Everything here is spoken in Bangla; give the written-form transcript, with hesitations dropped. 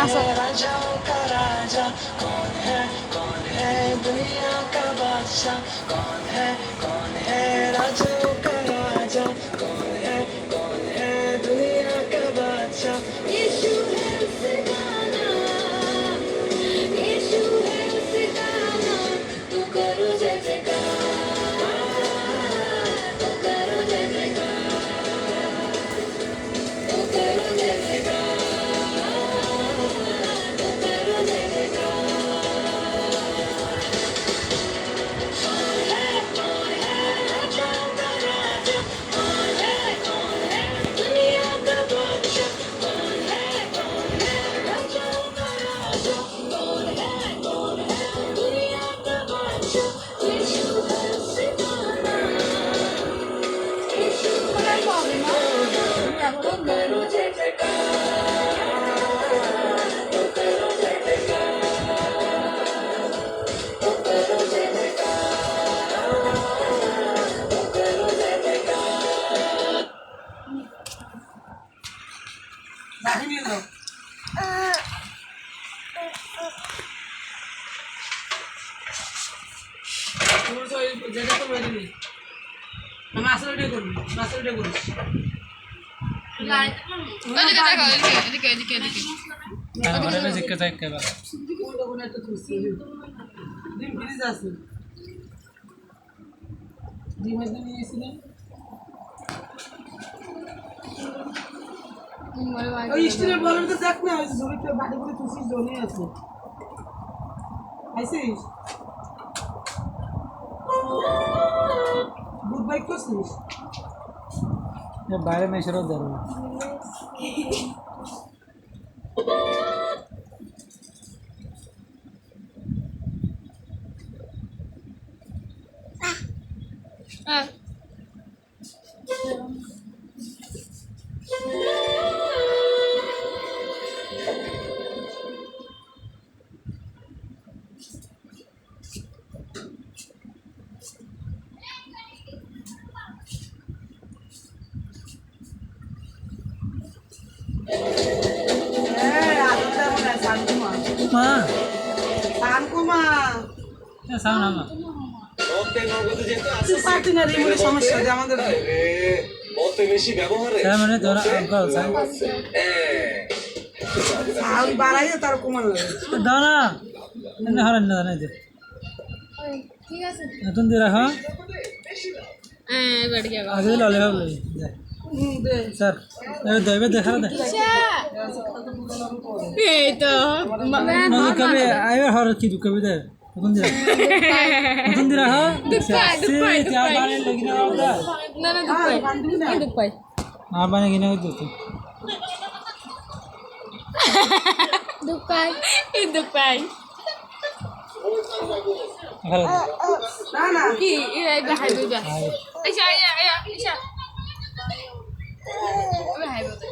राजाओं का राजा कौन है दुनिया का बादशाह कौन है राजाओं का राजा कौन है दुनिया का बादशाह यीशु है उसका नाम यीशु है उसका नाम तू करो जय जयकार तू करो जय जयकार तू करो जय जयकार तू करो जय जयकार कौन है राजाओं का राजा कौन है दुनिया का बादशाह कौन है राजाओं का राजा कौन है दुनिया का बादशाह यीशु है उसका नाम यीशु है उसका नाम तो करो जय जयकार तो करो जय जयकार तो करो जय जयकार तो करो जय जयकार লাঠি নিয়ে যাও তোর তো এই জায়গা তো বেরিয়ে নেই আমি আসলে করবি আসলে করিস ওদিকে দেখো এদিকে এদিকে এদিকে ঘরে জিজ্ঞেস থাকে এবার কোনটা কোন একটা খুঁজছি ডিম ফ্রিজ আছে ডিম একদম নিয়ে এসেছিলেন ওই স্টিলের বলের তো দেখ না ওই জমিতে বাড়ি করে তুলসিস জমি আছে আইসিস দুধ বাইক করছিস বাইরে মেশারও ধরো হ্যাঁ মা সানকুমা সাও না মা পারছি না রিমোটের সমস্যা যে আমাদের মানে ধরা সাউন্ড বাড়াইলে তার কমান লাগে দাও না এমনি হরেন না জানাই যে ঠিক আছে নতুন দিয়ে রাখো হ্যাঁ এবার গিয়ে আগে ললে হবে দে স্যার দইবে দেখা দে এই তো নতুন কবে আইবে হর কি কবে দে নতুন দিয়ে রাখো দুপাই চার বারে লাগি না ওটা না না দুপাই আর বানে কিনে হইতো দুপাই এই দুপাই ভালো না না কি এই বাহাই দুইবা আচ্ছা আয়া আয়া আচ্ছা বাহাই বলতে